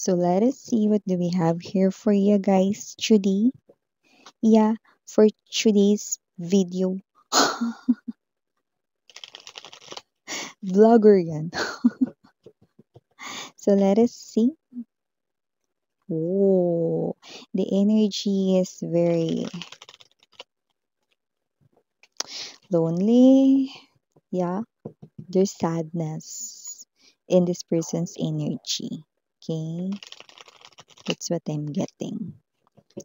So let us see what do we have here for you guys today. Yeah, for today's video. Vlogger yan. So let us see. Oh, the energy is very lonely. Yeah, there's sadness in this person's energy. Okay, that's what I'm getting.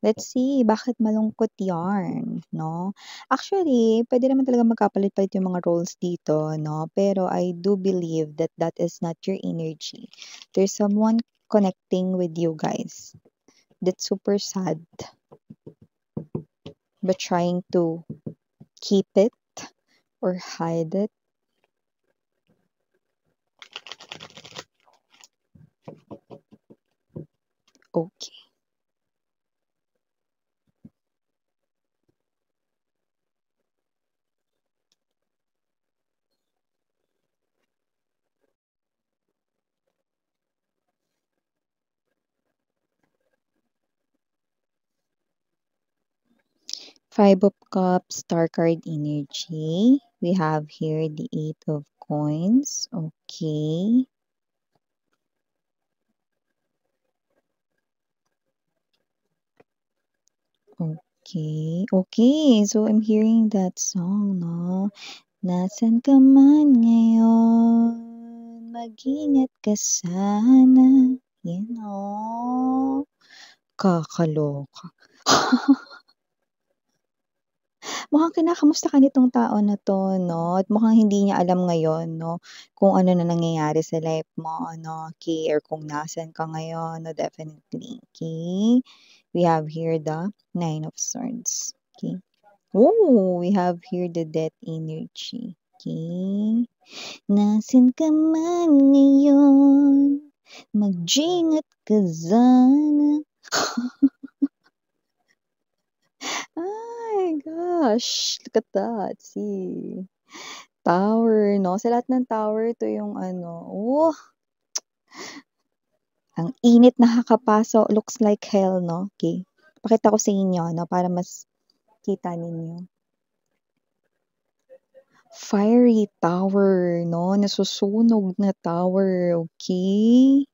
Let's see, bakit malungkot yarn, no? Actually, pwede naman talaga magkapalit-palit yung mga roles dito, no? Pero I do believe that that is not your energy. There's someone connecting with you guys that's super sad, but trying to keep it or hide it. Okay. Five of Cups, Star card energy. We have here the Eight of Coins. Okay. Okay. Okay. So I'm hearing that song, no? Nasaan ka man ngayon? Mag-ingat ka sana. You know? Kakaloka. Mukhang kinakamusta ka nitong tao na 'to 'no, at mukhang hindi niya alam ngayon 'no, kung ano na nangyayari sa life mo 'no, okey, or kung nasaan ka ngayon 'no, definitely, okey. We have here the Nine of Swords, okey. Oh, we have here the Death energy, okey. Nasaan ka man ngayon, mag-ingat ka sana. My gosh, look at that, see. Tower 'no, sa lahat ng tower ito yung ano, ang init nakakapasok, looks like hell 'no, okey. Pakita ko sa inyo 'no, para mas kita ninyo. Fiery tower 'no, nasusunog na tower, okey.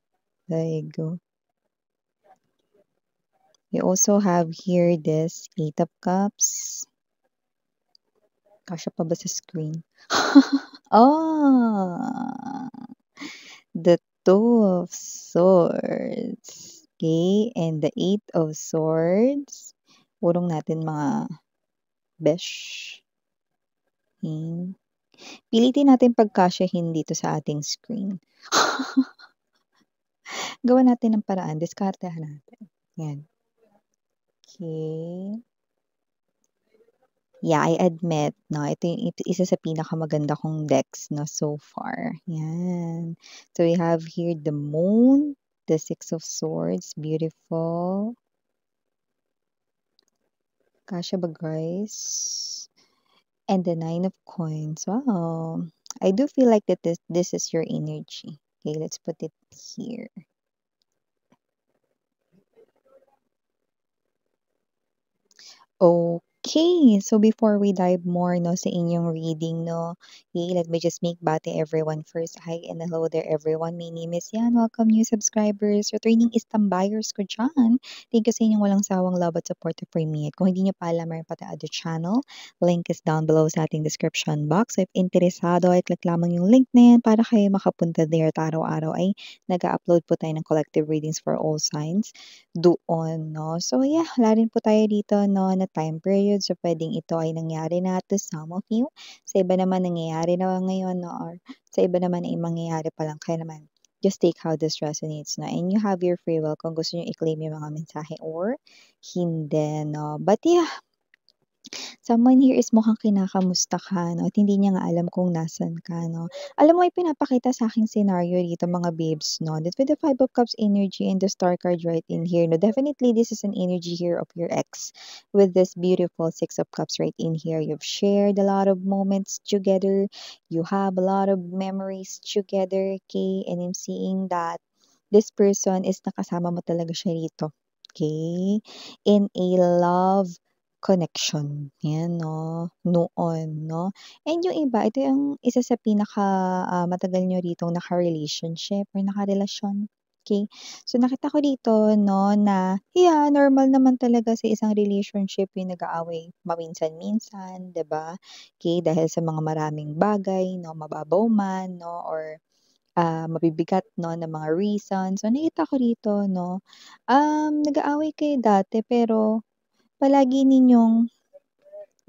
There you go. We also have here this Eight of Cups. Kasya pa ba sa screen? Ah, the Two of Swords. Okay, and the Eight of Swords. Urong natin mga besh. Okay. Pilitin natin pagkasyahin dito sa ating screen. Gawa natin ng paraan. Diskartehan natin. Yan. Okay. Yeah, I admit, no, ito yung isa sa pinakamaganda kong decks, no, so far. Yan. So we have here the Moon, the Six of Swords, beautiful. Kasha ba, guys? And the Nine of Coins. Wow. I do feel like that this is your energy. Okay, let's put it here. Okay, so before we dive more no sa inyong reading no, okay, let me just make bate everyone first. Hi and hello there everyone. My name is Yan. Welcome new subscribers. Returning is tambayers ko dyan. Thank you sa inyong walang sawang love at support for me. At kung hindi nyo pa alam, meron pa tayo other channel. Link is down below sa ating description box. So if interesado, ay click lamang yung link na yan para kayo makapunta there at araw-araw ay nag-upload po tayo ng collective readings for all signs doon, no? So, yeah, wala rin po tayo dito, no, na time period. So, pwedeng ito ay nangyari na to some of you. Sa iba naman, nangyayari na ngayon, no? Or sa iba naman ay mangyayari pa lang. Kaya naman, just take how this resonates, no? And you have your free will kung gusto nyo i-claim yung mga mensahe or hindi, no? But yeah, someone here is mukhang kinakamusta ka 'no, at hindi niya nga alam kung nasaan ka 'no. Alam mo may pinapakita sa'king scenario dito mga babes 'no, that with the Five of Cups energy and the Star card right in here 'no, definitely this is an energy here of your ex with this beautiful Six of Cups right in here. You've shared a lot of moments together, you have a lot of memories together, okay, and I'm seeing that this person is nakasama mo talaga siya rito, okay, in a love connection, 'yan 'no, noon 'no. And yung iba, ito yung isa sa pinaka, matagal niyo ritong naka-relationship or nakarelasyon, okay. So, nakita ko dito 'no na, yeah, normal naman talaga sa isang relationship yung nag-aaway paminsan-minsan, 'di ba? Okay, dahil sa mga maraming bagay 'no, mababaw man 'no or mabibigat 'no, na mga reasons. So, nakita ko rito 'no, nag-aaway kayo dati pero palagi ninyong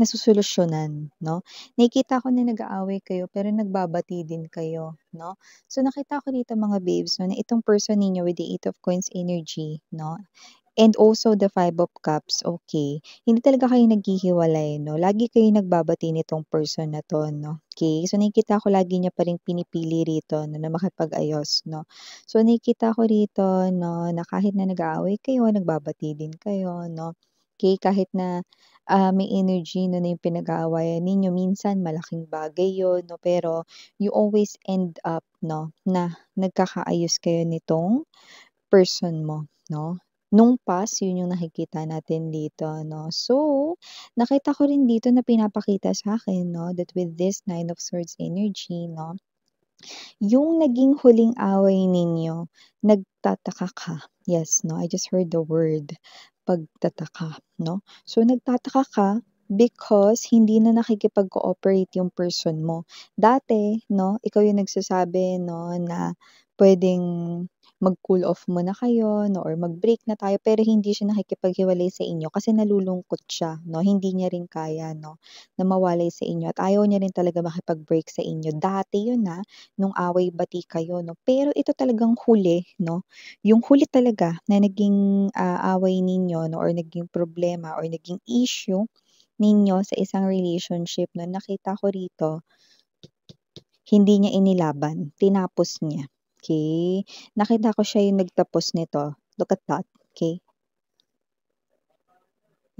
nasusolusyunan 'no. Nakikita ko na nag-aaway kayo pero nagbabati din kayo 'no. So, nakita ko dito mga babes 'no, na itong person ninyo with the Eight of Coins energy 'no, and also the Five of Cups, okay. Hindi talaga kayo naghihiwalay 'no, lagi kayong nagbabati nitong person na 'to 'no, okay. So, nakikita ko lagi niya pa ring pinipili rito 'no, na makipag-ayos 'no. So, nakikita ko rito 'no, na kahit na nag-aaway kayo, nagbabati din kayo 'no, okay. Kahit na, may energy 'no, na yung pinag-aawayan ninyo minsan malaking bagay yun 'no, pero you always end up 'no, na nagkakaayos kayo nitong person mo 'no. Nung past, yun yung nakikita natin dito 'no. So, nakita ko rin dito na pinapakita sa'kin 'no, that with this Nine of Swords energy 'no, yung naging huling away ninyo, nagtataka ka. Yes 'no, I just heard the word, pagtataka 'no. So, nagtataka ka because hindi na nakikipag-cooperate yung person mo. Dati 'no, ikaw yung nagsasabi 'no, na puwedeng mag-cool off muna kayo 'no, or mag-break na tayo, pero hindi siya nakikipaghiwalay sa inyo kasi nalulungkot siya 'no, hindi niya rin kaya 'no, na mawalay sa inyo at ayaw niya rin talaga makipag-break sa inyo. Dati yun, nung away-bati kayo 'no. Pero ito talagang huli 'no, yung huli talaga na naging, away ninyo 'no or naging problema or naging issue ninyo sa isang relationship 'no, nakita ko rito, hindi niya inilaban, tinapos niya, okey. Nakita ko siya yung nagtapos nito, look at that, okey.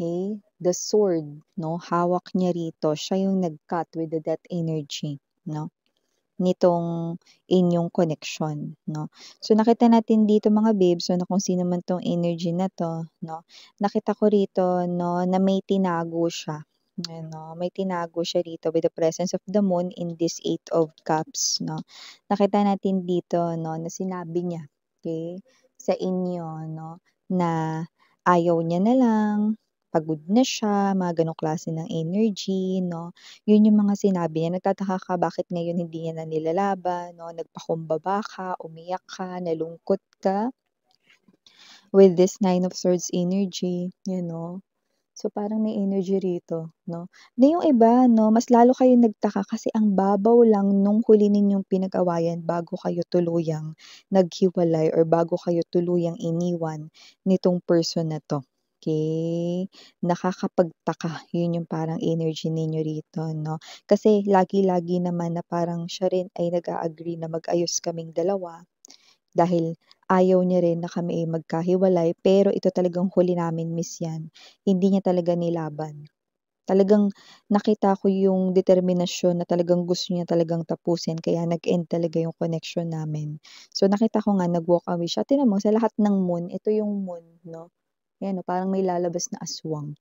Okay, the sword 'no, hawak niya rito, siya yung nag-cut with the death energy 'no. Nitong inyong connection 'no. So, nakita natin dito mga babes 'no, na kung sino man 'tong energy na 'to 'no, nakita ko rito 'no, na may tinago siya, ano, may tinago siya rito with the presence of the moon in this Eight of Cups 'no. Nakita natin dito 'no, na sinabi niya, okay, sa inyo 'no, na ayaw niya na lang, pagod na siya, mga gano'ng klase ng energy 'no. Yun yung mga sinabi niya, nagtataka ka bakit ngayon hindi niya na nilalaban 'no, nagpakumbaba ka, umiyak ka, nalungkot ka with this Nine of Swords energy, you know. So, parang may energy rito 'no. Na yung iba 'no, mas lalo kayong nagtaka kasi ang babaw lang nung huli ninyong pinag-awayan bago kayo tuluyang naghiwalay or bago kayo tuluyang iniwan nitong person na 'to, okey. Nakakapagtaka, yun yung parang energy ninyo rito 'no. Kasi lagi-lagi naman na parang siya rin ay nag-a-agree na mag-ayos kaming dalawa. Dahil ayaw niya rin na kami ay magkahiwalay, pero ito talagang huli namin miss yan, hindi niya talaga nilaban. Talagang nakita ko yung determinasyon na talagang gusto niya talagang tapusin kaya nag-end talaga yung connection namin. So, nakita ko nga nag-walk away siya. Tignan mo sa lahat ng moon, ito yung moon 'no, ayan, oh, parang may lalabas na aswang.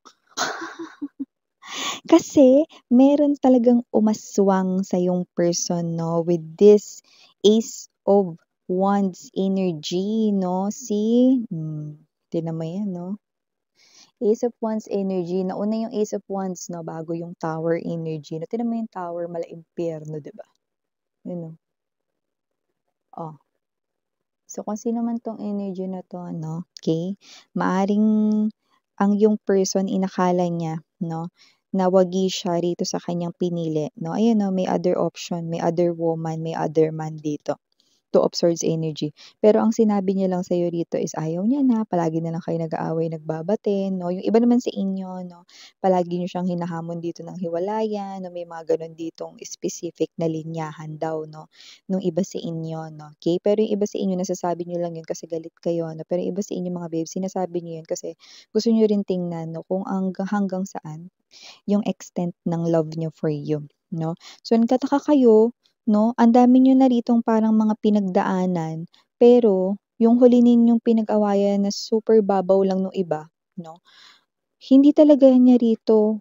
Kasi meron talagang umaswang sa yung person 'no, with this Ace of Wands energy 'no, see? Tignan mo 'yan 'no, Ace of Wands energy, nauna yung Ace of Wands 'no, bago yung Tower energy 'no. Tignan mo yung Tower, mala-impyerno 'di ba? Yun oh, oh. So, kung sino man 'tong energy na 'to 'no, okey, maaaring ang yung person inakala niya 'no, na wagi siya rito sa kanyang pinili 'no. Ayan, oh, may other option, may other woman, may other man dito. Two of Swords energy. Pero ang sinabi niya lang sa'yo rito is ayaw niya na, palagi na lang kayo nag-aaway, nagbabate 'no. Yung iba naman sa inyo 'no, palagi niyo siyang hinahamon dito ng hiwalayan 'no, may mga gano'n ditong specific na linyahan daw 'no, nung iba sa inyo 'no, okey. Pero yung iba sa inyo nasasabi niyo lang yun kasi galit kayo 'no, pero yung iba sa inyo mga babes sinasabi niyo yun kasi gusto niyo rin tingnan 'no, kung hanggang saan yung extent ng love niyo for you 'no. So, nagtataka kayo 'no, ang dami niyo na ritong parang mga pinagdaanan, pero yung huli ninyong pinag-awayan na super babaw lang nung iba, 'no, hindi talaga niya rito,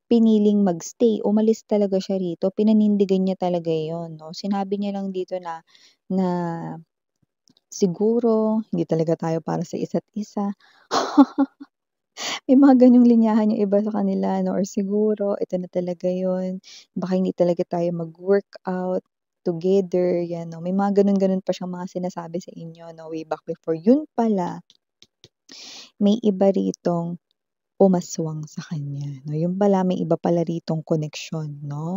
piniling mag-stay, umalis talaga siya rito, pinanindigan niya talaga yon 'no. Sinabi niya lang dito na na siguro hindi talaga tayo para sa isa't isa. May mga gano'ng linyahan yung iba sa kanila 'no or siguro ito na talaga yun, baka hindi talaga tayo mag-workout together, 'yan 'no. May mga gano'n-gano'n pa siyang mga sinasabi sa inyo 'no, way back before. Yun pala, may iba ritong umaswang sa kanya 'no, yun pala may iba pala ritong koneksyon 'no.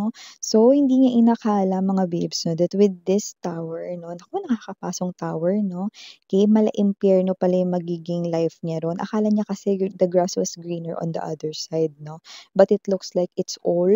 So, hindi niya inakala mga babes 'no, that with this tower 'no, naku nakakapasong tower 'no, okey mala-impyerno pala yung magiging life niya ro'n. Akala niya kasi the grass was greener on the other side 'no, but it looks like it's all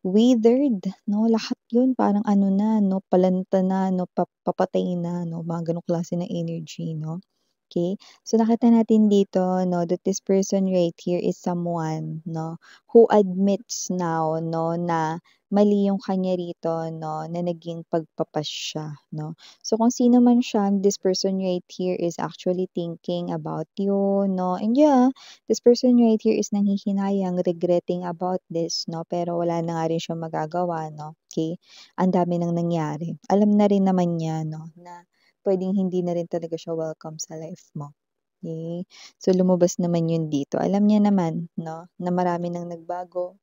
withered 'no, lahat yun parang ano na 'no, palanta na 'no, papatay na 'no, mga gano'ng klase ng energy 'no. Okay, so nakita natin dito 'no, that this person right here is someone 'no, who admits now 'no, na mali yung kanya rito 'no, na naging pagpapasya 'no. So kung sino man siya, this person right here is actually thinking about you 'no, and yeah, this person right here is nanghihinayang, regretting about this 'no, pero wala na nga rin siyang magagawa 'no, okay. Ang dami ng nangyari. Alam na rin naman niya 'no, na puwedeng hindi na rin talaga siya welcome sa life mo, okey. So, lumabas naman yun dito. Alam niya naman 'no, na marami ng nagbago,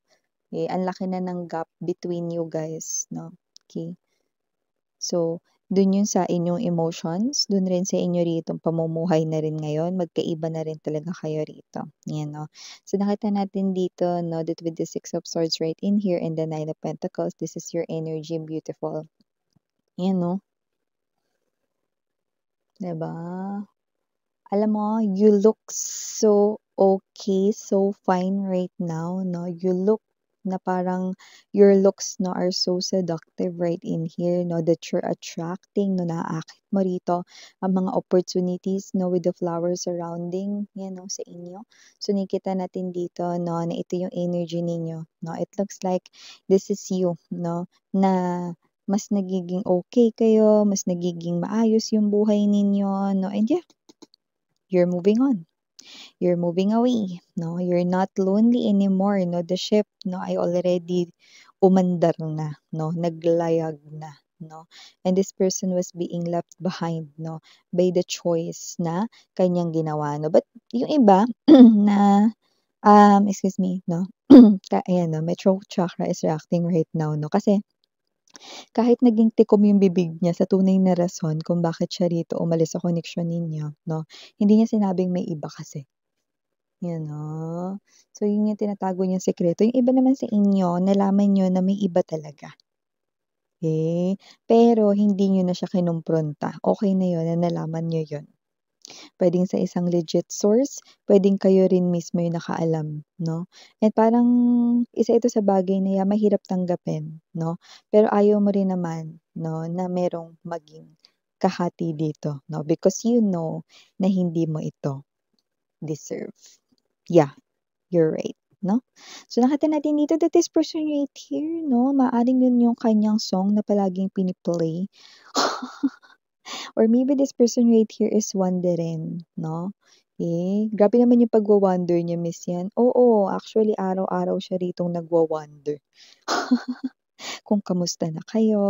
eh, ang laki na ng gap between you guys 'no, okey. So, dun yun sa inyong emotions, dun rin sa inyo ritong pamumuhay na rin ngayon, magkaiba na rin talaga kayo rito, 'yan 'no. So, nakita natin dito 'no, that with the Six of Swords right in here and the Nine of Pentacles, this is your energy, beautiful. 'Yan 'no, 'di ba? Alam mo, you look so okay, so fine right now, 'no? You look na parang your looks 'no, are so seductive right in here 'no, that you're attracting 'no, naaakit mo rito ang mga opportunities 'no, with the flowers surrounding 'yan 'no, sa inyo. So, nakikita natin dito 'no, na ito yung energy ninyo 'no. It looks like this is you 'no, na mas nagiging okay kayo, mas nagiging maayos yung buhay ninyo 'no, and yeah, you're moving on. You're moving away, no? You're not lonely anymore, no? The ship, no, ay already umandar na, no? Naglayag na, no? And this person was being left behind, no? By the choice na kanyang ginawa, no? But yung iba na, excuse me, no? Ayan, no? My throat chakra is reacting right now, no? Kasi kahit naging tikom yung bibig niya sa tunay na rason kung bakit siya rito umalis sa koneksyon ninyo, no? Hindi niya sinabing may iba kasi. Yan, 'no. So, yun yung tinatago niyang sikreto. Yung iba naman sa inyo, nalaman niyo na may iba talaga, eh, pero hindi niyo na siya kinumpronta. Okey na yun na nalaman niyo yun. Puwedeng sa isang legit source, puwedeng kayo rin mismo yung nakaalam, 'no. And parang isa ito sa bagay na mahirap tanggapin, 'no, pero ayaw mo rin naman, 'no, na merong maging kahati dito, 'no, because you know na hindi mo ito deserve. Yeah. You're right, 'no? So, nakita natin dito that this person right here 'no, maaaring yun yung kanyang song na palaging pini-play or maybe this person right here is wondering 'no, eh, grabe naman yung pagwa-wonder niya Miss yan. Oo, actually araw-araw siya ritong nagwa-wonder. Kung kamusta na kayo,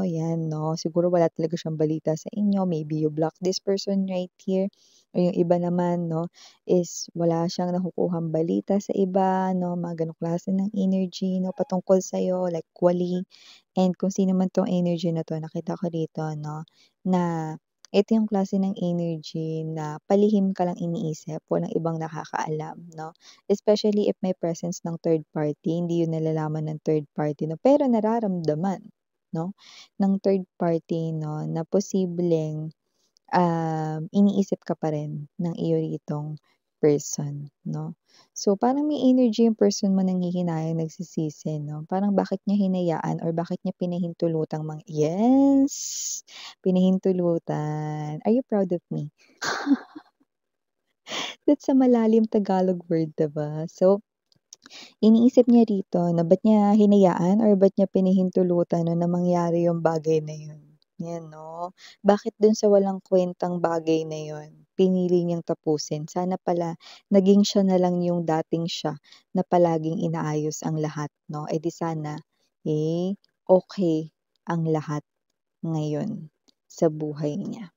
'yan 'no. Siguro wala talaga siyang balita sa inyo, maybe you block this person right here o yung iba naman 'no, is wala siyang nakukuhang balita sa iba 'no, mga gano'ng klase ng energy 'no, patungkol sa'yo like wali. And kung sino man 'tong energy na 'to, nakita ko dito 'no, na ito yung klase ng energy na palihim ka lang iniisip, walang ibang nakakaalam 'no. Especially if may presence ng third party, hindi yun nalalaman ng third party 'no, pero nararamdaman 'no, ng third party 'no, na posibleng, iniisip ka pa rin ng iyo ritong person 'no. So, parang may energy yung person mo nanghihinayang, nagsisisi 'no, parang bakit niya hinayaan or bakit niya pinahintulutang yes! Pinahintulutan. Are you proud of me? That's a malalim Tagalog word, 'di ba? So, iniisip niya rito na ba't niya hinayaan or ba't niya pinahintulutan 'no, na mangyari yung bagay na yun. Yan 'no. Bakit dun sa walang kuwentang bagay na yun, pinili niyang tapusin? Sana pala naging siya na lang yung dating siya na palaging inaayos ang lahat 'no, eh, di sana, okey ang lahat ngayon sa buhay niya.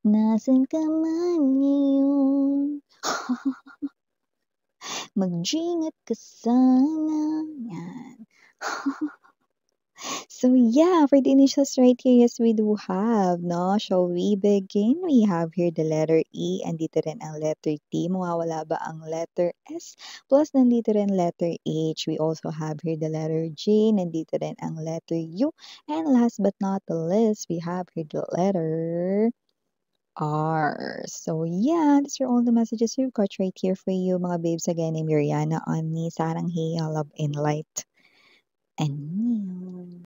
Nasaan ka man ngayon, mag-ingat ka sana, yan. So yeah, for the initials right here, yes, we do have, no? Shall we begin? We have here the letter E, andito rin ang letter T. Mawawala ba ang letter S? Plus, nandito rin letter H. We also have here the letter J, nandito rin ang letter U. And last but not the least, we have here the letter R. So yeah, these are all the messages we've got right here for you, mga babes. Again, I'm Mariana on Sarang Hey, Love and Light. And